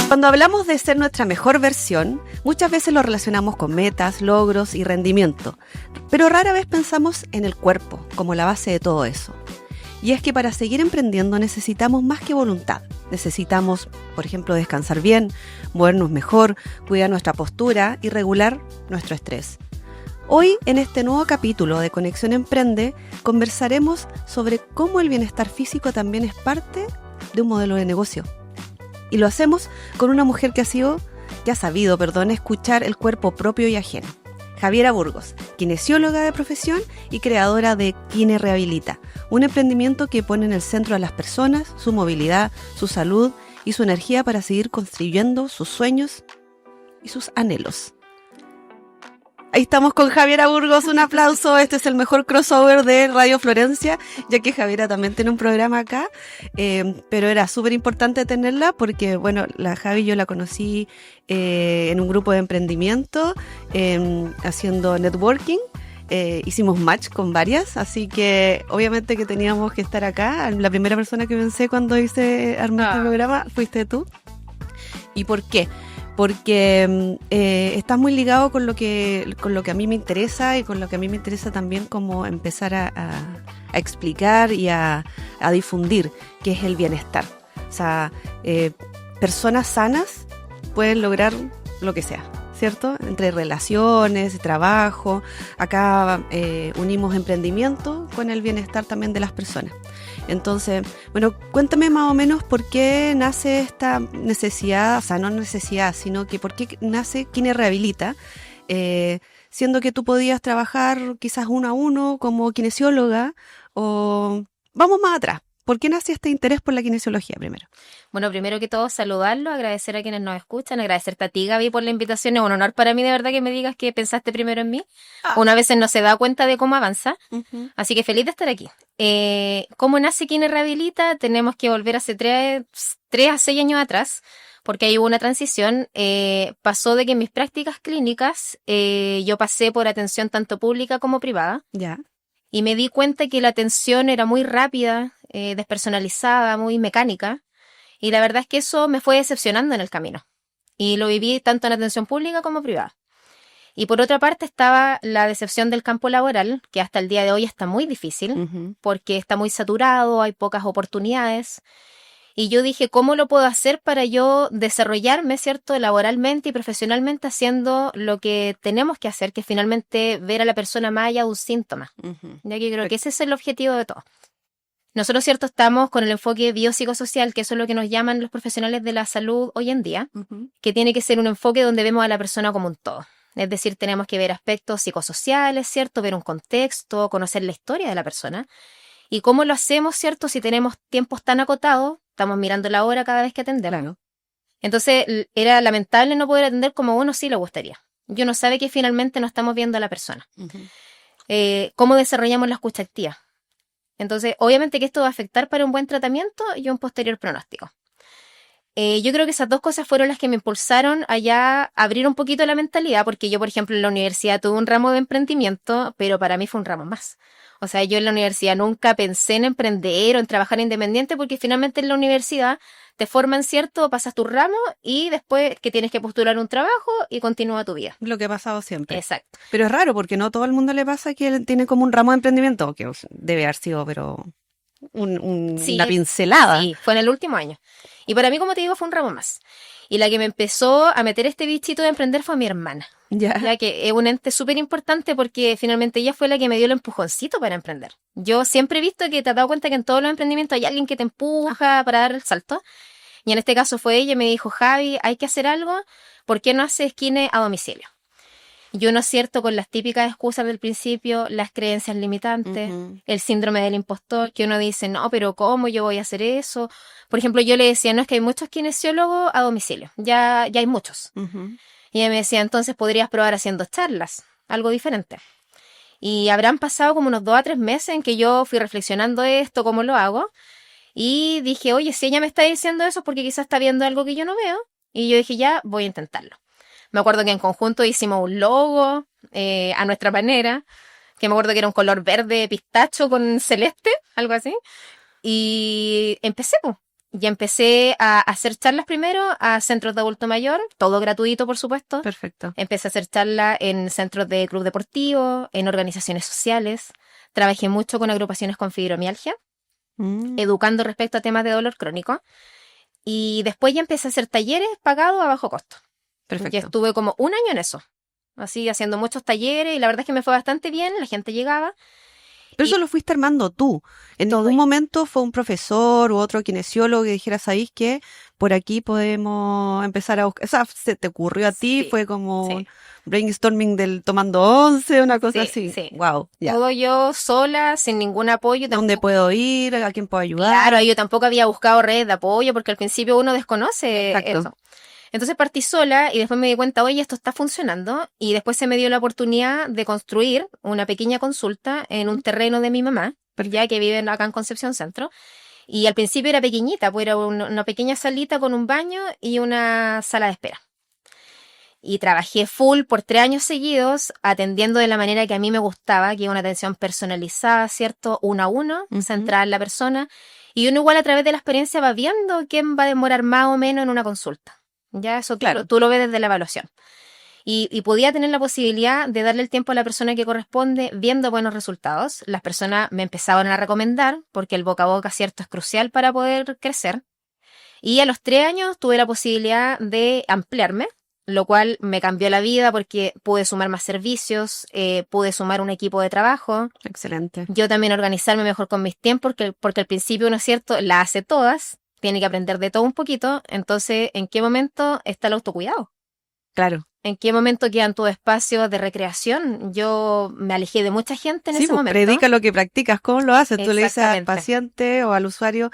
Cuando hablamos de ser nuestra mejor versión, muchas veces lo relacionamos con metas, logros y rendimiento, pero rara vez pensamos en el cuerpo como la base de todo eso. Y es que para seguir emprendiendo necesitamos más que voluntad. Necesitamos, por ejemplo, descansar bien, movernos mejor, cuidar nuestra postura y regular nuestro estrés. Hoy, en este nuevo capítulo de Conexión Emprende, conversaremos sobre cómo el bienestar físico también es parte de un modelo de negocio. Y lo hacemos con una mujer que ha sabido escuchar el cuerpo propio y ajeno. Javiera Burgos, kinesióloga de profesión y creadora de Kine Rehabilita, un emprendimiento que pone en el centro a las personas, su movilidad, su salud y su energía para seguir construyendo sus sueños y sus anhelos. Ahí estamos con Javiera Burgos, un aplauso. Este es el mejor crossover de Radio Florencia, ya que Javiera también tiene un programa acá, pero era súper importante tenerla porque, bueno, la Javi yo la conocí en un grupo de emprendimiento, haciendo networking. Hicimos match con varias, así que obviamente que teníamos que estar acá. La primera persona que pensé cuando armé este programa fuiste tú. ¿Y por qué? Porque estás muy ligado con lo que a mí me interesa y con lo que a mí me interesa también como empezar a explicar y a difundir, que es el bienestar. O sea, personas sanas pueden lograr lo que sea, ¿cierto? Entre relaciones, trabajo. Acá unimos emprendimiento con el bienestar también de las personas. Entonces, bueno, cuéntame más o menos por qué nace esta necesidad, o sea, no necesidad, sino que por qué nace Kine Rehabilita, siendo que tú podías trabajar quizás uno a uno como kinesióloga, o vamos más atrás. ¿Por qué nace este interés por la kinesiología primero? Bueno, primero que todo, saludarlo, agradecer a quienes nos escuchan, agradecerte a ti, Gaby, por la invitación. Es un honor para mí, de verdad, que me digas que pensaste primero en mí. Una vez no se da cuenta de cómo avanza, así que feliz de estar aquí. ¿Cómo nace Kine Rehabilita? Tenemos que volver hace 3 a 6 años atrás, porque ahí hubo una transición. Pasó de que en mis prácticas clínicas yo pasé por atención tanto pública como privada. Ya. Y me di cuenta que la atención era muy rápida, despersonalizada, muy mecánica. Y la verdad es que eso me fue decepcionando en el camino. Y lo viví tanto en atención pública como privada. Y por otra parte estaba la decepción del campo laboral, que hasta el día de hoy está muy difícil, porque está muy saturado, hay pocas oportunidades. Y yo dije, ¿cómo lo puedo hacer para yo desarrollarme, ¿cierto?, laboralmente y profesionalmente haciendo lo que tenemos que hacer, que es finalmente ver a la persona más allá de un síntoma. Ya que creo que ese es el objetivo de todo. Nosotros, ¿cierto?, estamos con el enfoque biopsicosocial, que eso es lo que nos llaman los profesionales de la salud hoy en día, que tiene que ser un enfoque donde vemos a la persona como un todo. Es decir, tenemos que ver aspectos psicosociales, ¿cierto?, ver un contexto, conocer la historia de la persona. ¿Y cómo lo hacemos, cierto?, si tenemos tiempos tan acotados? Estamos mirando la hora cada vez que atendemos. Claro. Entonces, era lamentable no poder atender como uno sí le gustaría. Y uno sabe que finalmente no estamos viendo a la persona. ¿Cómo desarrollamos la escucha activa? Entonces, obviamente que esto va a afectar para un buen tratamiento y un posterior pronóstico. Yo creo que esas dos cosas fueron las que me impulsaron a abrir un poquito la mentalidad, porque yo, por ejemplo, en la universidad tuve un ramo de emprendimiento, pero para mí fue un ramo más. O sea, yo en la universidad nunca pensé en emprender o en trabajar independiente, porque finalmente en la universidad te forman, ¿cierto? Pasas tu ramo y después que tienes que postular un trabajo y continúa tu vida. Lo que ha pasado siempre. Exacto. Pero es raro porque no todo el mundo le pasa que él tiene como un ramo de emprendimiento, que debe haber sido, pero una pincelada. Sí, fue en el último año. Y para mí, como te digo, fue un ramo más. Y la que me empezó a meter este bichito de emprender fue mi hermana. Ya que es un ente súper importante porque finalmente ella fue la que me dio el empujoncito para emprender. Yo siempre he visto que te has dado cuenta que en todos los emprendimientos hay alguien que te empuja para dar el salto. Y en este caso fue ella, me dijo, Javi, hay que hacer algo, ¿por qué no haces Kine a domicilio? Y uno, cierto, con las típicas excusas del principio, las creencias limitantes, el síndrome del impostor, que uno dice, no, pero ¿cómo yo voy a hacer eso? Por ejemplo, yo le decía, no, es que hay muchos kinesiólogos a domicilio, ya hay muchos. Y ella me decía, entonces podrías probar haciendo charlas, algo diferente. Y habrán pasado como unos 2 a 3 meses en que yo fui reflexionando esto, cómo lo hago, y dije, oye, si ella me está diciendo eso es porque quizás está viendo algo que yo no veo, y yo dije, ya, voy a intentarlo. Me acuerdo que en conjunto hicimos un logo a nuestra manera, que me acuerdo que era un color verde pistacho con celeste, algo así. Y empecé, pues. y empecé a hacer charlas primero a centros de adulto mayor, todo gratuito, por supuesto. Perfecto. Empecé a hacer charlas en centros de club deportivo, en organizaciones sociales. Trabajé mucho con agrupaciones con fibromialgia, educando respecto a temas de dolor crónico. Y después ya empecé a hacer talleres pagados a bajo costo. Perfecto. Y estuve como un año en eso, así haciendo muchos talleres, y la verdad es que me fue bastante bien, la gente llegaba. Pero eso lo fuiste armando tú. En Todo ningún yo. momento fue un profesor u otro kinesiólogo que dijera, ¿sabéis qué? Por aquí podemos empezar a buscar. O sea, se te ocurrió a ti, Sí, fue como sí. un brainstorming del tomando 11, una cosa así. Sí. Wow, ya. Todo yo sola, sin ningún apoyo. ¿Dónde Tampoco, puedo ir? ¿A quién puedo ayudar? claro, yo tampoco había buscado redes de apoyo porque al principio uno desconoce Exacto. eso. Entonces partí sola y después me di cuenta, oye, esto está funcionando. Y después se me dio la oportunidad de construir una pequeña consulta en un terreno de mi mamá, ya que vive acá en Concepción Centro. Y al principio era pequeñita, pues era una pequeña salita con un baño y una sala de espera. Y trabajé full por 3 años seguidos, atendiendo de la manera que a mí me gustaba, que es una atención personalizada, ¿cierto? 1 a 1, centrada en la persona. Y uno igual a través de la experiencia va viendo quién va a demorar más o menos en una consulta. Ya eso Claro. tú lo ves desde la evaluación. Y podía tener la posibilidad de darle el tiempo a la persona que corresponde viendo buenos resultados. Las personas me empezaban a recomendar, porque el boca a boca, ¿cierto?, es crucial para poder crecer. Y a los 3 años tuve la posibilidad de ampliarme, lo cual me cambió la vida porque pude sumar más servicios, pude sumar un equipo de trabajo. Excelente. Yo también organizarme mejor con mis tiempos, porque al principio, ¿no es cierto?, la hace todas, tiene que aprender de todo un poquito. Entonces, ¿en qué momento está el autocuidado? Claro. ¿En qué momento quedan tus espacios de recreación? Yo me alejé de mucha gente en Sí, ese pues momento. predica lo que practicas. ¿Cómo lo haces? Tú le dices al Exactamente. paciente o al usuario,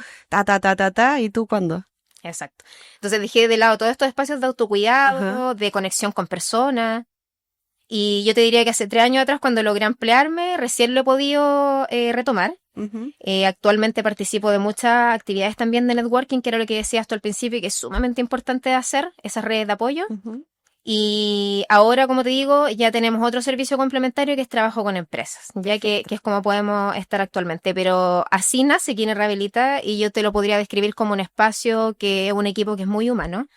¿y tú cuándo? Exacto. Entonces dejé de lado todos estos espacios de autocuidado, Ajá. de conexión con personas. Y yo te diría que hace 3 años atrás, cuando logré ampliarme, recién lo he podido retomar. Ujú. Actualmente participo de muchas actividades también de networking, que era lo que decías tú al principio, que es sumamente importante de hacer, esas redes de apoyo. Ujú. Y ahora, como te digo, ya tenemos otro servicio complementario que es trabajo con empresas, ya que es como podemos estar actualmente. Pero así nace Kine Rehabilita, y yo te lo podría describir como un espacio que es un equipo que es muy humano,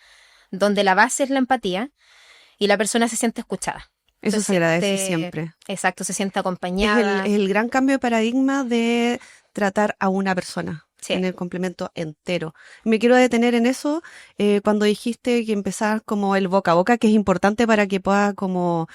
donde la base es la empatía y la persona se siente escuchada. Eso se agradece siempre. Exacto, se siente Es acompañada. el gran cambio de paradigma de tratar a una persona Sí. en el complemento entero. Me quiero detener en eso cuando dijiste que empezabas como el boca a boca, que es importante para que pueda como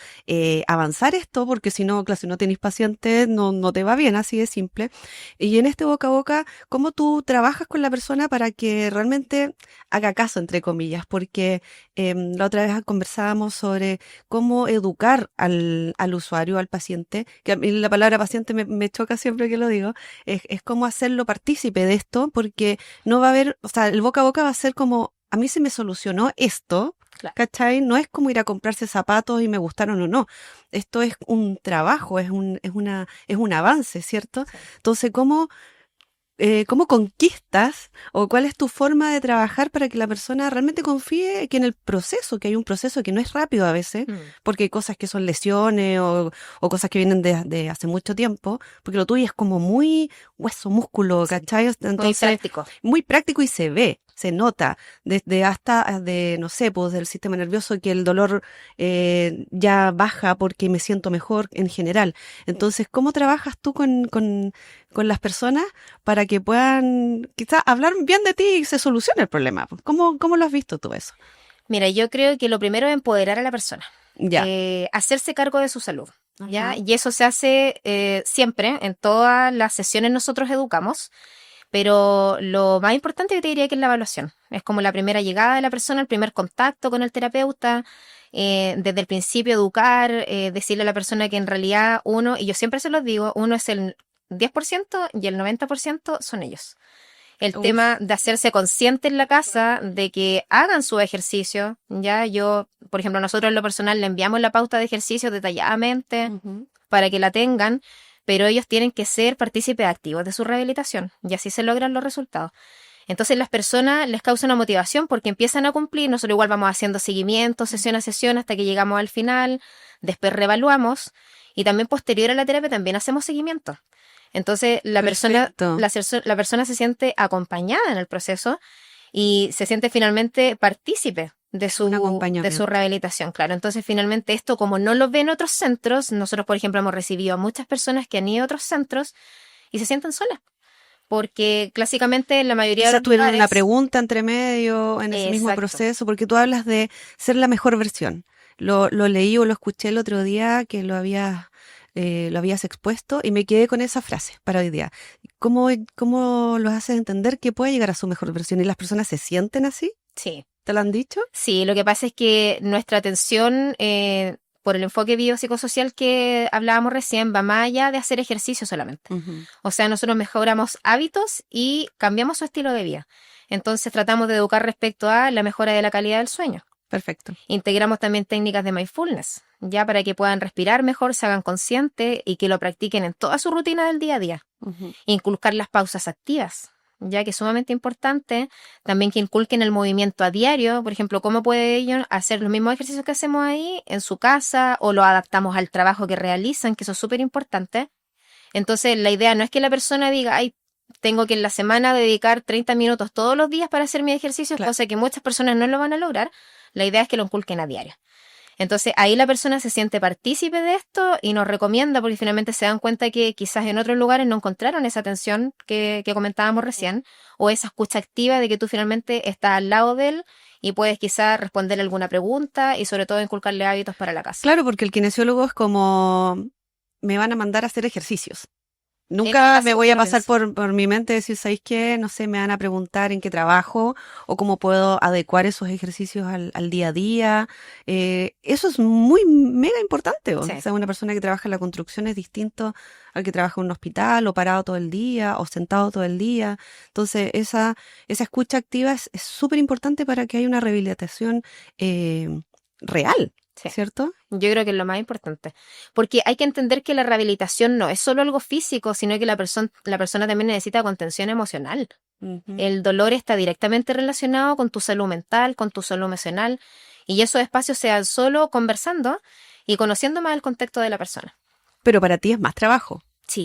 avanzar esto, porque si no, claro, si no tenés pacientes, no te va bien, así de simple. Y en este boca a boca, ¿cómo tú trabajas con la persona para que realmente haga caso, entre comillas? Porque la otra vez conversábamos sobre cómo educar al usuario, al paciente, que a mí la palabra paciente me choca siempre que lo digo, es cómo hacerlo partícipe de esto, porque no va a haber, o sea, el boca a boca va a ser como, a mí se me solucionó esto, Claro. ¿cachai? No es como ir a comprarse zapatos y me gustaron o no. Esto es un trabajo, es un avance, ¿cierto? Sí. Entonces, ¿cómo conquistas o cuál es tu forma de trabajar para que la persona realmente confíe que en el proceso, que hay un proceso que no es rápido a veces, porque hay cosas que son lesiones o cosas que vienen de hace mucho tiempo, porque lo tuyo es como muy hueso, músculo, Sí. ¿cachai? Muy Entonces, práctico. muy práctico y se ve, se nota, desde hasta no sé, pues del sistema nervioso que el dolor ya baja porque me siento mejor en general. Entonces, ¿cómo trabajas tú con las personas para que puedan quizás hablar bien de ti y se solucione el problema? ¿Cómo lo has visto tú eso? Mira, yo creo que lo primero es empoderar a la persona. Ya. Hacerse cargo de su salud. ¿Ya? Ajá. Y eso se hace siempre, en todas las sesiones nosotros educamos, pero lo más importante yo te diría que es la evaluación. Es como la primera llegada de la persona, el primer contacto con el terapeuta, desde el principio educar, decirle a la persona que en realidad uno, y yo siempre se los digo, uno es el 10% y el 90% son ellos. El Uf. tema de hacerse consciente en la casa de que hagan su ejercicio, ya yo, por ejemplo, nosotros en lo personal le enviamos la pauta de ejercicio detalladamente Ujú. para que la tengan, pero ellos tienen que ser partícipes activos de su rehabilitación y así se logran los resultados. Entonces las personas les causa una motivación porque empiezan a cumplir, nosotros igual vamos haciendo seguimiento, sesión a sesión hasta que llegamos al final, después reevaluamos y también posterior a la terapia también hacemos seguimiento. Entonces, la Perfecto. persona se siente acompañada en el proceso y se siente finalmente partícipe de Un su acompañamiento. rehabilitación, claro. Entonces, finalmente, esto, como no lo ven otros centros, nosotros, por ejemplo, hemos recibido a muchas personas que han ido a otros centros y se sienten solas, porque clásicamente en la mayoría de Quizás los tuvieron una lugares, pregunta entre medio en ese mismo exacto, proceso, porque tú hablas de ser la mejor versión. Lo leí o lo escuché el otro día que lo habías expuesto y me quedé con esa frase para hoy día. ¿Cómo los haces entender que puede llegar a su mejor versión y las personas se sienten así? sí. ¿Te lo han dicho? Sí, lo que pasa es que nuestra atención, por el enfoque biopsicosocial que hablábamos recién, va más allá de hacer ejercicio solamente. Ujú. O sea, nosotros mejoramos hábitos y cambiamos su estilo de vida. Entonces tratamos de educar respecto a la mejora de la calidad del sueño. Perfecto. Integramos también técnicas de mindfulness, ya para que puedan respirar mejor, se hagan conscientes y que lo practiquen en toda su rutina del día a día. Ujú. Inculcar las pausas activas, ya que es sumamente importante. También que inculquen el movimiento a diario. Por ejemplo, cómo puede ellos hacer los mismos ejercicios que hacemos ahí en su casa o lo adaptamos al trabajo que realizan, que eso es súper importante. Entonces, la idea no es que la persona diga, ay, tengo que en la semana dedicar 30 minutos todos los días para hacer mis ejercicios, Claro. cosa que muchas personas no lo van a lograr. La idea es que lo inculquen a diario. Entonces ahí la persona se siente partícipe de esto y nos recomienda porque finalmente se dan cuenta que quizás en otros lugares no encontraron esa atención que comentábamos recién o esa escucha activa de que tú finalmente estás al lado de él y puedes quizás responderle alguna pregunta y sobre todo inculcarle hábitos para la casa. Claro, porque el kinesiólogo es como me van a mandar a hacer ejercicios. No, Nunca así me como voy yo a lo pasar pienso. por mi mente decir, ¿sabéis qué? No sé, me van a preguntar en qué trabajo o cómo puedo adecuar esos ejercicios al día a día. Eso es muy mega importante. O Sí. sea, una persona que trabaja en la construcción es distinto al que trabaja en un hospital o parado todo el día o sentado todo el día. Entonces, esa escucha activa es súper importante para que haya una rehabilitación real, Sí. ¿cierto? Yo creo que es lo más importante. Porque hay que entender que la rehabilitación no es solo algo físico, sino que la persona también necesita contención emocional. Ujú. El dolor está directamente relacionado con tu salud mental, con tu salud emocional, y esos espacios se dan solo conversando y conociendo más el contexto de la persona. Pero para ti es más trabajo.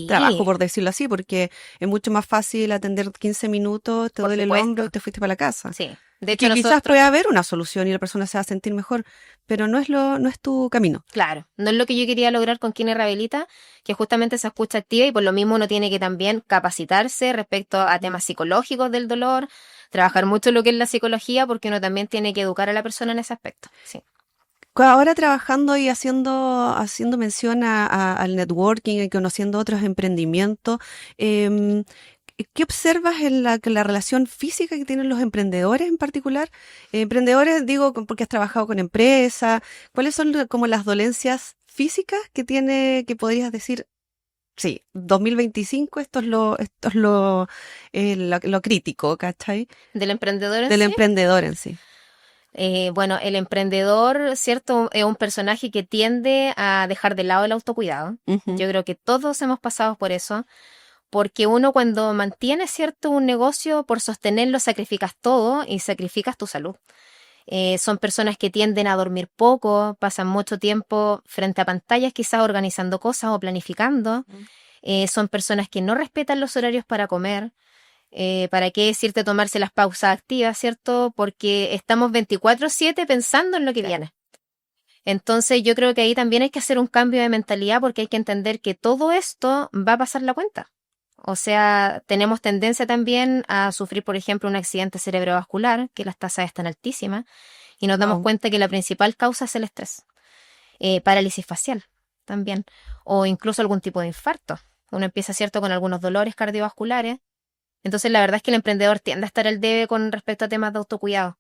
Trabajo, Sí, por decirlo así, porque es mucho más fácil atender 15 minutos, te por duele el hombro y supuesto. te fuiste para la casa. Sí. De Y hecho, que quizás puede nosotros, haber una solución y la persona se va a sentir mejor, pero no es tu camino. claro, no es lo que yo quería lograr con Kine Rehabilita, que justamente se escucha activa y por lo mismo uno tiene que también capacitarse respecto a temas psicológicos del dolor, trabajar mucho lo que es la psicología, porque uno también tiene que educar a la persona en ese aspecto. Sí. Ahora trabajando y haciendo mención al networking y conociendo otros emprendimientos, em, ¿qué observas en la relación física que tienen los emprendedores en particular? Emprendedores, digo, porque has trabajado con empresas, ¿cuáles son como las dolencias físicas que tiene, que podrías decir, sí, 2025, esto es lo crítico, ¿cachai? Del emprendedor en Del sí. emprendedor en sí. Bueno, el emprendedor, ¿cierto? Es un personaje que tiende a dejar de lado el autocuidado. Ujú. Yo creo que todos hemos pasado por eso, porque uno cuando mantiene, ¿cierto? Un negocio, por sostenerlo sacrificas todo y sacrificas tu salud. Son personas que tienden a dormir poco, pasan mucho tiempo frente a pantallas, quizás organizando cosas o planificando. Son personas que no respetan los horarios para comer. ¿Para qué decirte tomarse las pausas activas, cierto? Porque estamos 24/7 pensando en lo que viene. Entonces yo creo que ahí también hay que hacer un cambio de mentalidad porque hay que entender que todo esto va a pasar la cuenta. O sea, tenemos tendencia también a sufrir, por ejemplo, un accidente cerebrovascular, que las tasas están altísimas, y nos damos Wow. cuenta que la principal causa es el estrés. Parálisis facial también, o incluso algún tipo de infarto. Uno empieza, cierto, con algunos dolores cardiovasculares. Entonces, la verdad es que el emprendedor tiende a estar al debe con respecto a temas de autocuidado.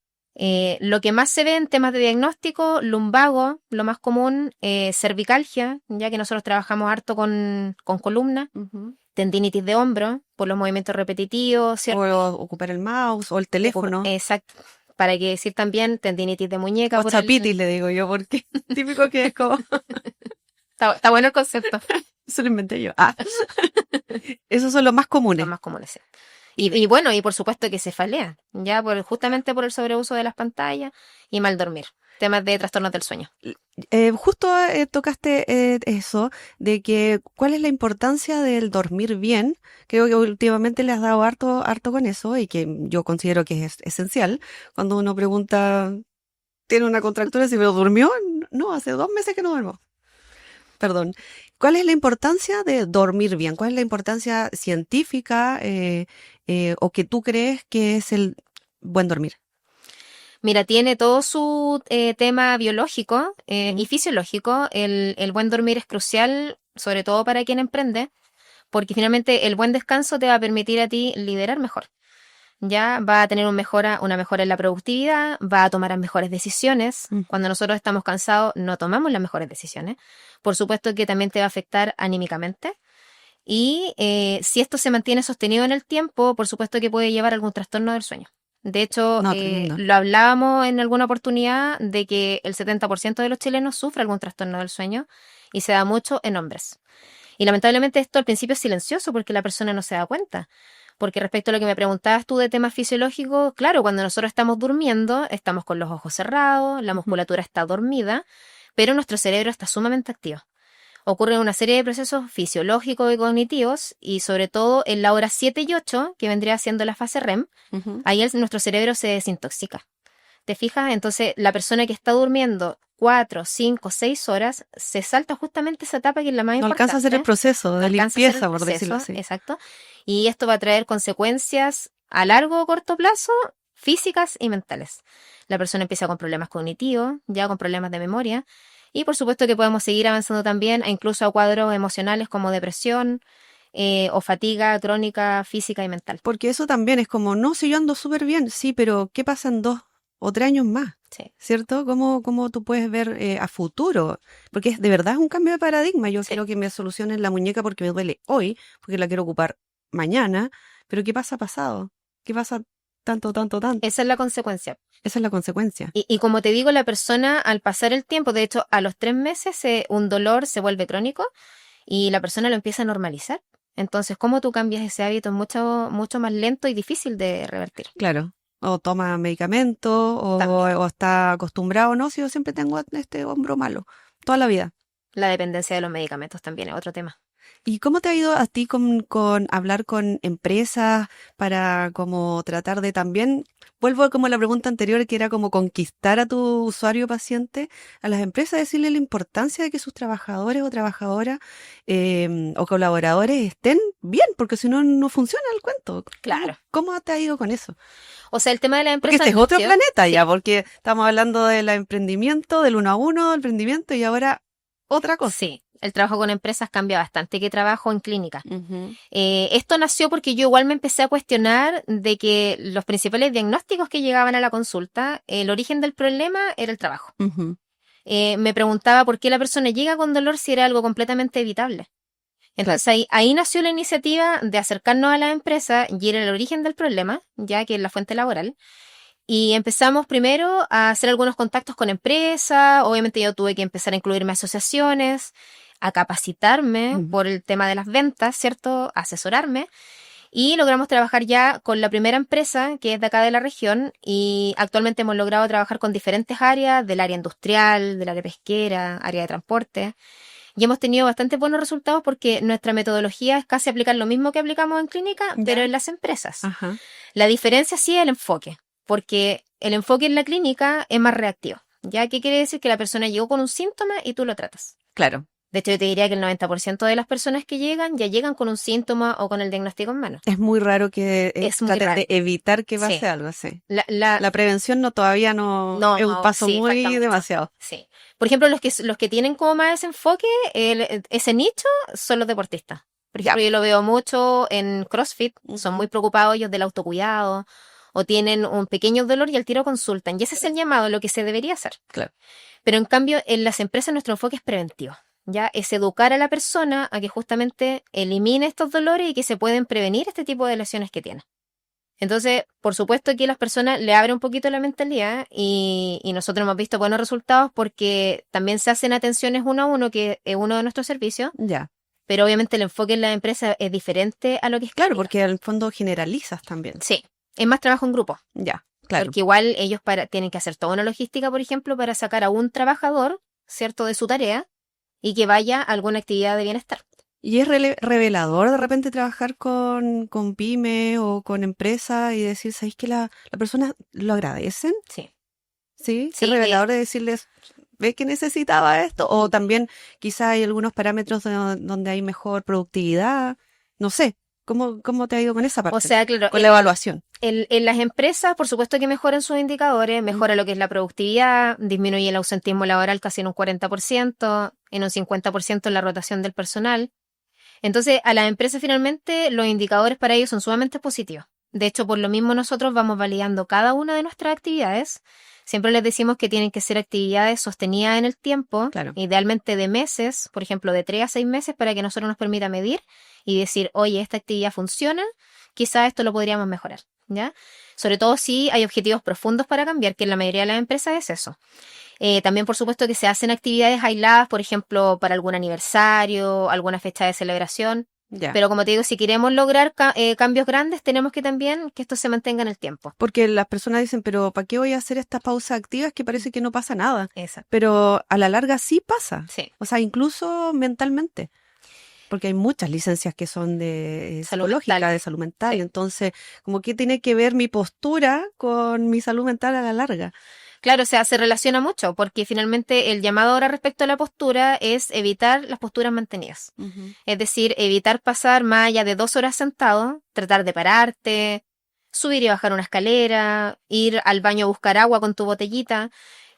Lo que más se ve en temas de diagnóstico, lumbago, lo más común, cervicalgia, ya que nosotros trabajamos harto con columna, Ujú. tendinitis de hombro, por los movimientos repetitivos, O ¿cierto? ocupar el mouse o el teléfono. Exacto. Para que decir también tendinitis de muñeca O por chapitis, le digo yo, porque típico que es como, Está bueno el concepto, eso lo inventé yo. Ah, esos son los más los comunes. más comunes, sí. Y bueno, y por supuesto que cefalea, ya justamente por el sobreuso de las pantallas y mal dormir. temas de trastornos del sueño. Justo tocaste eso, de que cuál es la importancia del dormir bien. Creo que últimamente le has dado harto con eso y que yo considero que es esencial. Cuando uno pregunta, ¿tiene una contractura? Si me durmió, no, hace 2 meses que no duermo. Perdón. ¿Cuál es la importancia de dormir bien? ¿Cuál es la importancia científica o que tú crees que es el buen dormir? Mira, tiene todo su tema biológico y fisiológico. El buen dormir es crucial, sobre todo para quien emprende, porque finalmente el buen descanso te va a permitir a ti liderar mejor. Ya va a tener una mejora en la productividad, va a tomar las mejores decisiones. Cuando nosotros estamos cansados, no tomamos las mejores decisiones. Por supuesto que también te va a afectar anímicamente. Y si esto se mantiene sostenido en el tiempo, por supuesto que puede llevar a algún trastorno del sueño. De hecho, lo hablábamos en alguna oportunidad de que el 70% de los chilenos sufre algún trastorno del sueño y se da mucho en hombres. Y lamentablemente esto al principio es silencioso porque la persona no se da cuenta. Porque respecto a lo que me preguntabas tú de temas fisiológicos, claro, cuando nosotros estamos durmiendo, estamos con los ojos cerrados, la musculatura está dormida, pero nuestro cerebro está sumamente activo. Ocurren una serie de procesos fisiológicos y cognitivos, y sobre todo en la hora 7 y 8, que vendría siendo la fase REM, ahí nuestro cerebro se desintoxica. ¿Te fijas? Entonces, la persona que está durmiendo 4, 5, 6 horas, se salta justamente esa etapa que es la más importante. No alcanza a hacer el proceso de limpieza, por decirlo así. Exacto. Y esto va a traer consecuencias a largo o corto plazo, físicas y mentales. La persona empieza con problemas cognitivos, ya con problemas de memoria, y por supuesto que podemos seguir avanzando también incluso a cuadros emocionales como depresión o fatiga crónica física y mental. Porque eso también es como, no, si yo ando súper bien, sí, pero ¿qué pasa en 2 o 3 años más? Sí. ¿Cierto? ¿Cómo tú puedes ver a futuro? Porque de verdad es un cambio de paradigma. Yo quiero que me solucionen la muñeca porque me duele hoy, porque la quiero ocupar mañana, pero ¿qué pasa pasado? ¿Qué pasa tanto? Esa es la consecuencia. Esa es la consecuencia. Y como te digo, la persona al pasar el tiempo, de hecho, a los 3 meses un dolor se vuelve crónico y la persona lo empieza a normalizar. Entonces, ¿cómo tú cambias ese hábito? Es mucho más lento y difícil de revertir. Claro. O toma medicamentos, o está acostumbrado, no, si yo siempre tengo este hombro malo, toda la vida. La dependencia de los medicamentos también es otro tema. ¿Y cómo te ha ido a ti con hablar con empresas para como tratar de también, vuelvo como a la pregunta anterior, que era como conquistar a tu usuario paciente, a las empresas, decirle la importancia de que sus trabajadores o trabajadoras o colaboradores estén bien, porque si no, no funciona el cuento? Claro. ¿Cómo te ha ido con eso? O sea, el tema de la empresa... Porque este es otro planeta ya, porque estamos hablando del emprendimiento, del 1 a 1, del emprendimiento y ahora otra cosa. Sí. El trabajo con empresas cambia bastante que trabajo en clínica. Esto nació porque yo igual me empecé a cuestionar de que los principales diagnósticos que llegaban a la consulta, el origen del problema era el trabajo. Me preguntaba por qué la persona llega con dolor si era algo completamente evitable. Entonces ahí nació la iniciativa de acercarnos a la empresa y ir al origen del problema, ya que es la fuente laboral. Y empezamos primero a hacer algunos contactos con empresas. Obviamente yo tuve que empezar a incluirme asociaciones, a capacitarme por el tema de las ventas, ¿cierto? A asesorarme. Y logramos trabajar ya con la primera empresa, que es de acá de la región, y actualmente hemos logrado trabajar con diferentes áreas, del área industrial, del área pesquera, área de transporte. Y hemos tenido bastante buenos resultados porque nuestra metodología es casi aplicar lo mismo que aplicamos en clínica, pero en las empresas. La diferencia sí es el enfoque, porque el enfoque en la clínica es más reactivo. ¿Ya? ¿Qué quiere decir? Que la persona llegó con un síntoma y tú lo tratas. Claro. De hecho, yo te diría que el 90% de las personas que llegan ya llegan con un síntoma o con el diagnóstico en mano. Es muy raro que traten de evitar que pase algo así. La prevención todavía no es un paso muy demasiado. Sí. Por ejemplo, los que tienen como más ese enfoque, ese nicho, son los deportistas. Por ejemplo, yo lo veo mucho en CrossFit, son muy preocupados ellos del autocuidado, o tienen un pequeño dolor y al tiro consultan. Y ese es el llamado, lo que se debería hacer. Claro. Pero en cambio, en las empresas nuestro enfoque es preventivo. Ya es educar a la persona a que justamente elimine estos dolores y que se pueden prevenir este tipo de lesiones que tiene. Entonces, por supuesto que las personas le abren un poquito la mentalidad y nosotros hemos visto buenos resultados porque también se hacen atenciones 1 a 1, que es uno de nuestros servicios. Ya. Pero obviamente el enfoque en la empresa es diferente a lo que es claro, clínica. porque al fondo generalizas también. Sí, es más trabajo en grupo. Ya. Claro. Porque igual ellos tienen que hacer toda una logística, por ejemplo, para sacar a un trabajador, ¿cierto?, de su tarea y que vaya a alguna actividad de bienestar. Y es revelador de repente trabajar con pyme o con empresas y decir, ¿sabéis que la persona lo agradecen? Sí. Sí, Sí, es revelador de decirles, ¿ves que necesitaba esto? O también quizá hay algunos parámetros donde hay mejor productividad. No sé, ¿cómo te ha ido con esa o parte? sea, claro, Con la evaluación. en las empresas, por supuesto que mejoran sus indicadores, mejora lo que es la productividad, disminuye el ausentismo laboral casi en un 40%, en un 50% en la rotación del personal. Entonces, a las empresas finalmente los indicadores para ellos son sumamente positivos. De hecho, por lo mismo nosotros vamos validando cada una de nuestras actividades. Siempre les decimos que tienen que ser actividades sostenidas en el tiempo, Claro. idealmente de meses, por ejemplo, de 3 a 6 meses para que nosotros nos permita medir y decir, oye, esta actividad funciona, quizás esto lo podríamos mejorar, ¿ya? Sobre todo si hay objetivos profundos para cambiar, que en la mayoría de las empresas es eso. También, por supuesto, que se hacen actividades aisladas, por ejemplo, para algún aniversario, alguna fecha de celebración. Ya. Pero como te digo, si queremos lograr cambios grandes, tenemos que también que esto se mantenga en el tiempo. Porque las personas dicen, pero ¿para qué voy a hacer estas pausas activas que parece que no pasa nada? Exacto. Pero a la larga sí pasa. Sí. O sea, incluso mentalmente. Porque hay muchas licencias que son de Salud psicológica, mental. de salud mental. Sí. Entonces, como que tiene que ver mi postura con mi salud mental a la larga. Claro, o sea, se relaciona mucho, porque finalmente el llamado ahora respecto a la postura es evitar las posturas mantenidas. Es decir, evitar pasar más allá de 2 horas sentado, tratar de pararte, subir y bajar una escalera, ir al baño a buscar agua con tu botellita.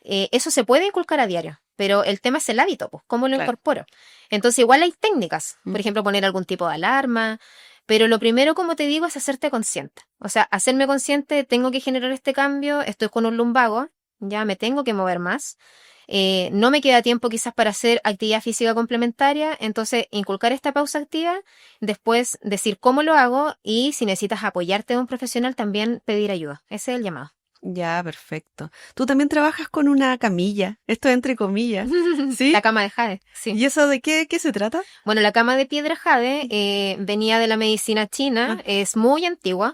Eso se puede inculcar a diario, pero el tema es el hábito, pues, cómo lo Claro. incorporo. Entonces, igual hay técnicas, por ejemplo, poner algún tipo de alarma, pero lo primero, como te digo, es hacerte consciente. O sea, hacerme consciente, tengo que generar este cambio, estoy con un lumbago, ya me tengo que mover más. No me queda tiempo quizás para hacer actividad física complementaria, entonces inculcar esta pausa activa, después decir cómo lo hago y si necesitas apoyarte de un profesional también pedir ayuda. Ese es el llamado. Ya, perfecto. Tú también trabajas con una camilla, esto entre comillas, ¿sí? La cama de jade, sí. ¿Y eso de qué se trata? Bueno, la cama de piedra jade venía de la medicina china, es muy antigua.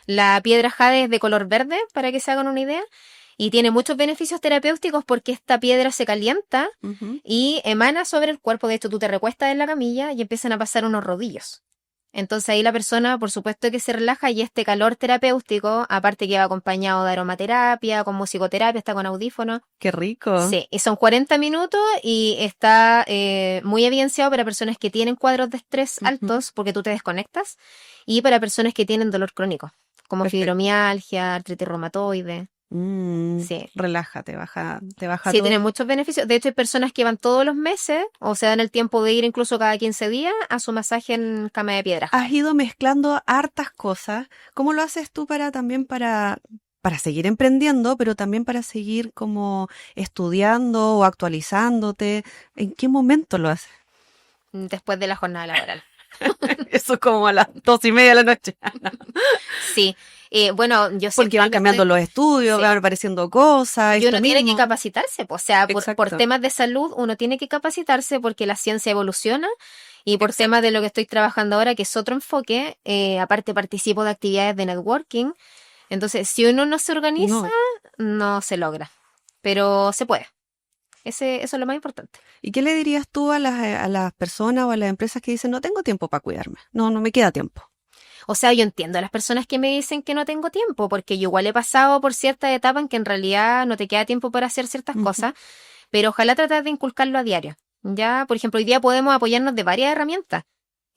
La piedra jade es de color verde, para que se hagan una idea, y tiene muchos beneficios terapéuticos porque esta piedra se calienta y emana sobre el cuerpo. De hecho, tú te recuestas en la camilla y empiezan a pasar unos rodillos. Entonces ahí la persona, por supuesto que se relaja y este calor terapéutico, aparte que va acompañado de aromaterapia, con musicoterapia, está con audífonos. Qué rico. Sí, y son 40 minutos y está muy evidenciado para personas que tienen cuadros de estrés altos porque tú te desconectas y para personas que tienen dolor crónico, como Perfecto. fibromialgia, artritis reumatoide. Sí. Relájate, te baja Sí, todo. tiene muchos beneficios. De hecho, hay personas que van todos los meses o se dan el tiempo de ir incluso cada 15 días a su masaje en cama de piedra. Has ido mezclando hartas cosas. ¿Cómo lo haces tú también para seguir emprendiendo, pero también para seguir como estudiando o actualizándote? ¿En qué momento lo haces? Después de la jornada laboral. Eso es como a las 2:30 de la noche. Sí. Bueno, yo siempre Porque van cambiando los estudios, Sí. van apareciendo cosas. Y uno esto tiene mismo. que capacitarse, pues, o sea, por Exacto. temas de salud uno tiene que capacitarse porque la ciencia evoluciona y por temas de lo que estoy trabajando ahora, que es otro enfoque, aparte participo de actividades de networking, entonces si uno no se organiza, no se logra, pero se puede. Eso es lo más importante. ¿Y qué le dirías tú a las personas o a las empresas que dicen, no tengo tiempo para cuidarme? No me queda tiempo. O sea, yo entiendo a las personas que me dicen que no tengo tiempo, porque yo igual he pasado por cierta etapa en que en realidad no te queda tiempo para hacer ciertas cosas, pero ojalá tratar de inculcarlo a diario. Ya, por ejemplo, hoy día podemos apoyarnos de varias herramientas.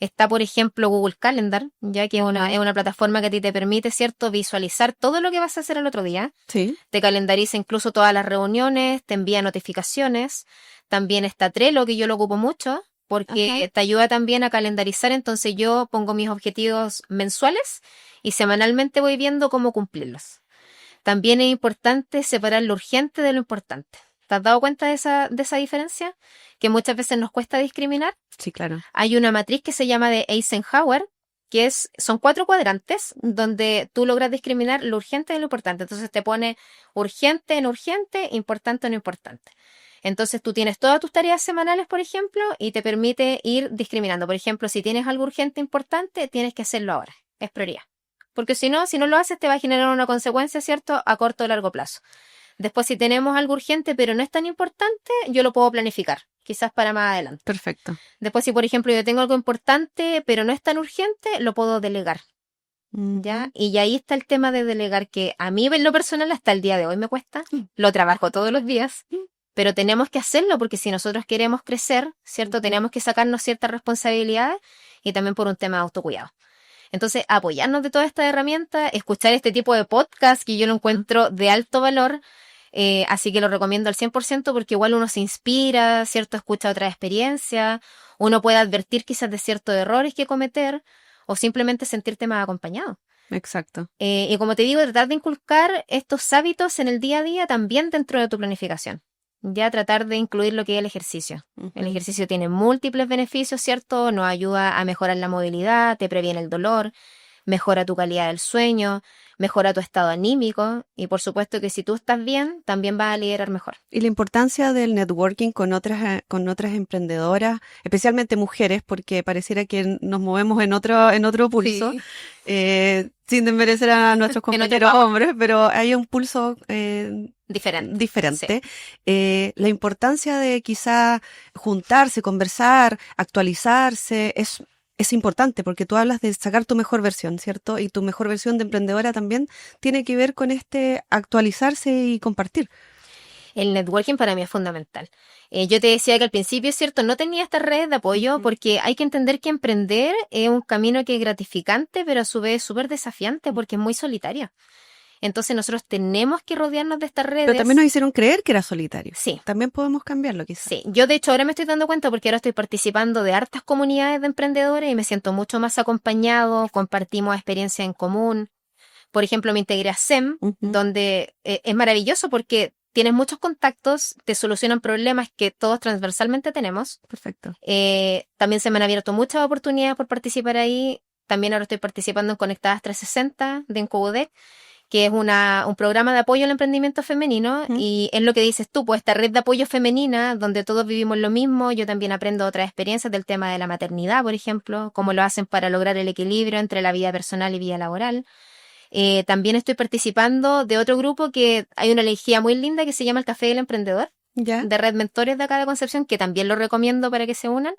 Está, por ejemplo, Google Calendar, ya que es una plataforma que a ti te permite, ¿cierto?, visualizar todo lo que vas a hacer el otro día. Sí. Te calendariza incluso todas las reuniones, te envía notificaciones. También está Trello, que yo lo ocupo mucho, porque te ayuda también a calendarizar. Entonces yo pongo mis objetivos mensuales y semanalmente voy viendo cómo cumplirlos. También es importante separar lo urgente de lo importante. ¿Te has dado cuenta de esa diferencia? Que muchas veces nos cuesta discriminar. Sí, claro. Hay una matriz que se llama de Eisenhower, que son 4 cuadrantes donde tú logras discriminar lo urgente de lo importante. Entonces te pone urgente en urgente, importante en importante. Entonces tú tienes todas tus tareas semanales, por ejemplo, y te permite ir discriminando. Por ejemplo, si tienes algo urgente importante, tienes que hacerlo ahora. Es prioridad. porque si no lo haces te va a generar una consecuencia, ¿cierto?, a corto o largo plazo. Después, si tenemos algo urgente pero no es tan importante, yo lo puedo planificar, quizás para más adelante. Perfecto. Después, si por ejemplo yo tengo algo importante pero no es tan urgente, lo puedo delegar. ¿Ya? Y ahí está el tema de delegar, que a mí en lo personal hasta el día de hoy me cuesta, lo trabajo todos los días, pero tenemos que hacerlo porque si nosotros queremos crecer, ¿cierto? Tenemos que sacarnos ciertas responsabilidades y también por un tema de autocuidado. Entonces, apoyarnos de toda esta herramienta, escuchar este tipo de podcast que yo lo encuentro de alto valor, así que lo recomiendo al 100% porque igual uno se inspira, ¿cierto? Escucha otras experiencias, uno puede advertir quizás de ciertos errores que cometer, o simplemente sentirte más acompañado. Exacto. Y como te digo, tratar de inculcar estos hábitos en el día a día también dentro de tu planificación. Ya tratar de incluir lo que es el ejercicio. El ejercicio tiene múltiples beneficios, ¿cierto? Nos ayuda a mejorar la movilidad, te previene el dolor, mejora tu calidad del sueño, mejora tu estado anímico y por supuesto que si tú estás bien, también vas a liderar mejor. Y la importancia del networking con otras emprendedoras, especialmente mujeres, porque pareciera que nos movemos en otro pulso, Sí. sin desmerecer a nuestros compañeros hombres, pero hay un pulso diferente. Sí. La importancia de quizá juntarse, conversar, actualizarse, es importante porque tú hablas de sacar tu mejor versión, ¿cierto? Y tu mejor versión de emprendedora también tiene que ver con actualizarse y compartir. El networking para mí es fundamental. Yo te decía que al principio, es cierto, no tenía estas redes de apoyo porque hay que entender que emprender es un camino que es gratificante, pero a su vez súper desafiante porque es muy solitario. Entonces nosotros tenemos que rodearnos de estas redes. Pero también nos hicieron creer que era solitario. Sí. También podemos cambiarlo quizás. Sí, yo de hecho ahora me estoy dando cuenta porque ahora estoy participando de hartas comunidades de emprendedores y me siento mucho más acompañado, compartimos experiencia en común. Por ejemplo, me integré a SEM, donde es maravilloso porque tienes muchos contactos, te solucionan problemas que todos transversalmente tenemos. Perfecto. También se me han abierto muchas oportunidades por participar ahí. También ahora estoy participando en Conectadas 360 de Incubudec, que es un programa de apoyo al emprendimiento femenino, y es lo que dices tú, pues esta red de apoyo femenina, donde todos vivimos lo mismo, yo también aprendo otras experiencias del tema de la maternidad, por ejemplo, cómo lo hacen para lograr el equilibrio entre la vida personal y vida laboral. También estoy participando de otro grupo que hay una energía muy linda que se llama el Café del Emprendedor, ¿Ya? de Red Mentores de acá de Concepción, que también lo recomiendo para que se unan,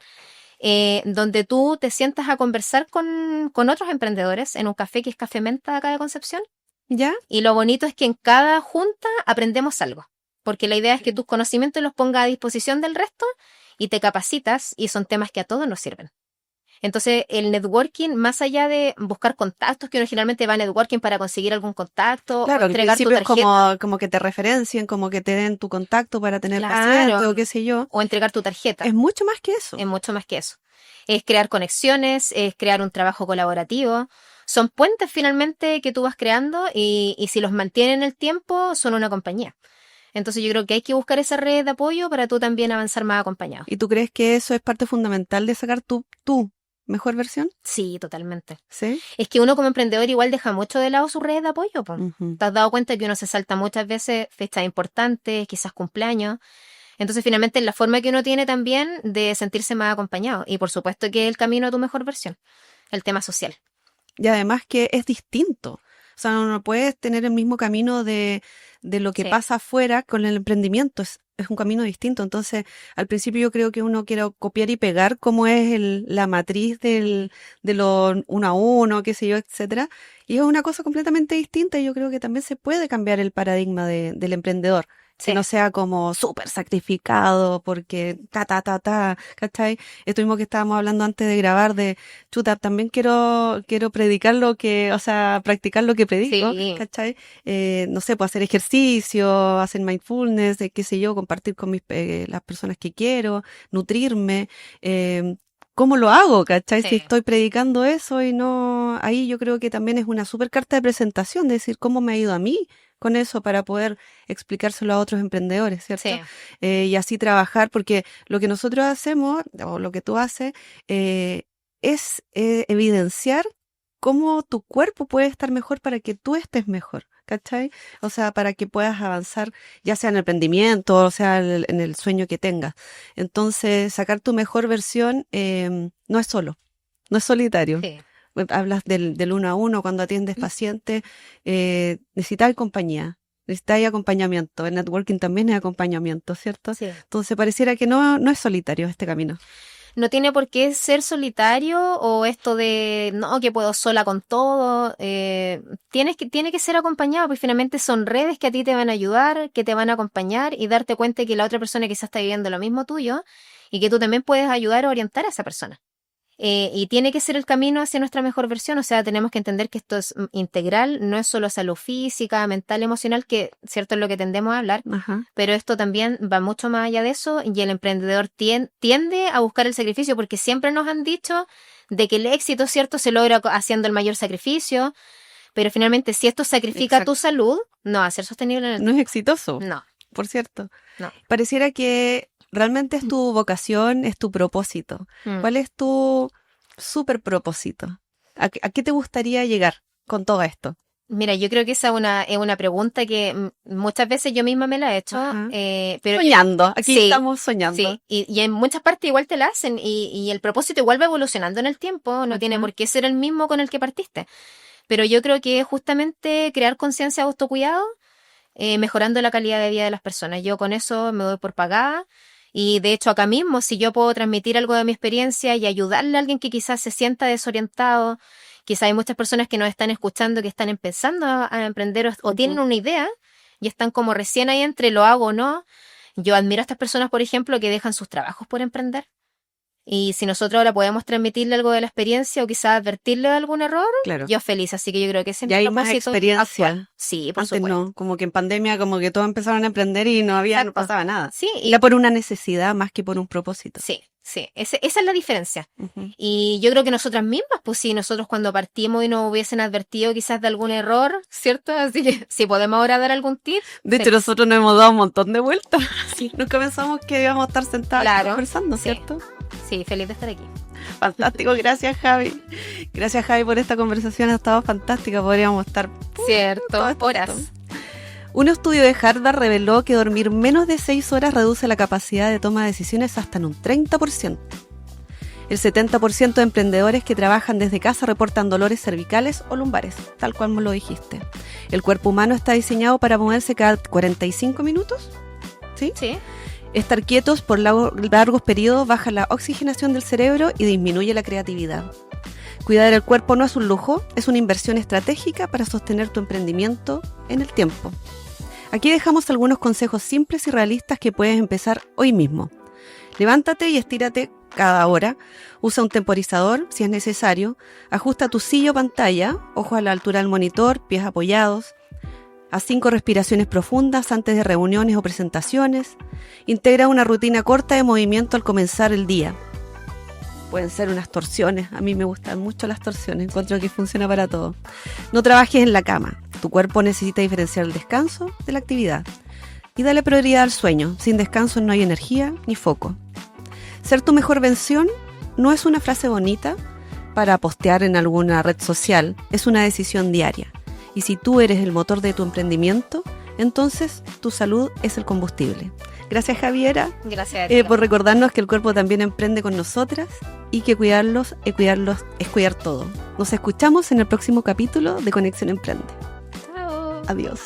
donde tú te sientas a conversar con otros emprendedores en un café que es Café Menta de acá de Concepción. ¿Ya? Y lo bonito es que en cada junta aprendemos algo, porque la idea es que tus conocimientos los pongas a disposición del resto y te capacitas y son temas que a todos nos sirven. Entonces, el networking, más allá de buscar contactos, que uno generalmente va a networking para conseguir algún contacto, Claro, o entregar tu es tarjeta. como que te referencien, como que te den tu contacto para tener Claro. pacientes o qué sé yo. O entregar tu tarjeta. Es mucho más que eso. Es mucho más que eso. Es crear conexiones, es crear un trabajo colaborativo. Son puentes finalmente que tú vas creando y si los mantienen en el tiempo, son una compañía. Entonces yo creo que hay que buscar esa red de apoyo para tú también avanzar más acompañado. ¿Y tú crees que eso es parte fundamental de sacar tu mejor versión? Sí, totalmente. ¿Sí? Es que uno como emprendedor igual deja mucho de lado su red de apoyo, po. Ujú. ¿Te has dado cuenta que uno se salta muchas veces fechas importantes, quizás cumpleaños? Entonces finalmente es la forma que uno tiene también de sentirse más acompañado. Y por supuesto que es el camino a tu mejor versión, el tema social. Y además que es distinto. O sea, no puedes tener el mismo camino de lo que Sí. pasa afuera con el emprendimiento. Es un camino distinto. Entonces, al principio yo creo que uno quiere copiar y pegar cómo es la matriz de lo uno a uno, qué sé yo, etcétera. Y es una cosa completamente distinta y yo creo que también se puede cambiar el paradigma del emprendedor. Sí. Que no sea como súper sacrificado porque ¿cachai? Esto mismo que estábamos hablando antes de grabar de chuta, también quiero predicar practicar lo que predico, Sí. ¿cachai? No sé, pues hacer ejercicio, hacer mindfulness, qué sé yo, compartir con las personas que quiero, nutrirme, ¿cómo lo hago, cachai? Sí. Si estoy predicando eso y no, ahí yo creo que también es una súper carta de presentación, de decir cómo me ha ido a mí con eso para poder explicárselo a otros emprendedores, ¿cierto? Sí. Y así trabajar, porque lo que nosotros hacemos, o lo que tú haces, es evidenciar cómo tu cuerpo puede estar mejor para que tú estés mejor, ¿cachai? O sea, para que puedas avanzar, ya sea en el emprendimiento, o sea, en el sueño que tengas. Entonces, sacar tu mejor versión no es solo, no es solitario. Sí. Hablas del 1 a 1 cuando atiendes pacientes. Necesitas compañía, necesitas acompañamiento. El networking también es acompañamiento, ¿cierto? Sí. Entonces pareciera que no es solitario este camino. No tiene por qué ser solitario o esto de, no, que puedo sola con todo. Tiene que ser acompañado, porque finalmente son redes que a ti te van a ayudar, que te van a acompañar y darte cuenta que la otra persona quizás está viviendo lo mismo tuyo y que tú también puedes ayudar o orientar a esa persona. Y tiene que ser el camino hacia nuestra mejor versión, o sea, tenemos que entender que esto es integral, no es solo salud física, mental, emocional, que cierto es lo que tendemos a hablar, Ajá. pero esto también va mucho más allá de eso y el emprendedor tiende a buscar el sacrificio porque siempre nos han dicho de que el éxito, cierto, se logra haciendo el mayor sacrificio, pero finalmente si esto sacrifica Exacto. tu salud, no va a ser sostenible en el No es exitoso, No, por cierto. no. Pareciera que realmente es tu vocación, es tu propósito. Mm. ¿Cuál es tu súper propósito? ¿A qué te gustaría llegar con todo esto? Mira, yo creo que esa es una pregunta que muchas veces yo misma me la he hecho, Ajá. pero Soñando, aquí sí, estamos soñando. sí, y en muchas partes igual te la hacen y el propósito igual va evolucionando en el tiempo, no tiene Ajá. por qué ser el mismo con el que partiste. Pero yo creo que justamente crear conciencia de autocuidado, mejorando la calidad de vida de las personas. Yo con eso me doy por pagada. Y de hecho acá mismo, si yo puedo transmitir algo de mi experiencia y ayudarle a alguien que quizás se sienta desorientado, quizás hay muchas personas que nos están escuchando que están empezando a emprender o tienen una idea y están como recién ahí entre lo hago o no. Yo admiro a estas personas, por ejemplo, que dejan sus trabajos por emprender. Y si nosotros ahora podemos transmitirle algo de la experiencia o quizás advertirle de algún error, Claro. yo feliz. Así que yo creo que ese es Ya mi hay más propósito experiencia. actual. Sí, por Antes supuesto. no, como que en pandemia como que todos empezaron a emprender y no Exacto. pasaba nada. Sí, Era por una necesidad más que por un propósito. sí. Esa es la diferencia. Ujú. Y yo creo que nosotras mismas, pues sí, nosotros cuando partimos y nos hubiesen advertido quizás de algún error, ¿cierto? Así que si podemos ahora dar algún tip. De hecho, feliz. nosotros nos hemos dado un montón de vueltas. Nunca pensamos que íbamos a estar sentados Claro, conversando, sí. ¿cierto? Sí, feliz de estar aquí. Fantástico, gracias Javi. Gracias Javi por esta conversación, ha estado fantástica, podríamos estar Cierto, todo esto. horas. Un estudio de Harvard reveló que dormir menos de 6 horas reduce la capacidad de toma de decisiones hasta en un 30%. El 70% de emprendedores que trabajan desde casa reportan dolores cervicales o lumbares, tal cual me lo dijiste. El cuerpo humano está diseñado para moverse cada 45 minutos, ¿sí? Sí. Estar quietos por largos periodos baja la oxigenación del cerebro y disminuye la creatividad. Cuidar el cuerpo no es un lujo, es una inversión estratégica para sostener tu emprendimiento en el tiempo. Aquí dejamos algunos consejos simples y realistas que puedes empezar hoy mismo. Levántate y estírate cada hora, usa un temporizador si es necesario, ajusta tu silla o pantalla, ojos a la altura del monitor, pies apoyados, haz 5 respiraciones profundas antes de reuniones o presentaciones, integra una rutina corta de movimiento al comenzar el día. Pueden ser unas torsiones, a mí me gustan mucho las torsiones, encuentro que funciona para todo. No trabajes en la cama, tu cuerpo necesita diferenciar el descanso de la actividad. Y dale prioridad al sueño, sin descanso no hay energía ni foco. Ser tu mejor versión no es una frase bonita para postear en alguna red social, es una decisión diaria. Y si tú eres el motor de tu emprendimiento, entonces tu salud es el combustible. Gracias Javiera Gracias a ti. por recordarnos que el cuerpo también emprende con nosotras y que cuidarlos es cuidar todo. Nos escuchamos en el próximo capítulo de Conexión Emprende. Chao. Adiós.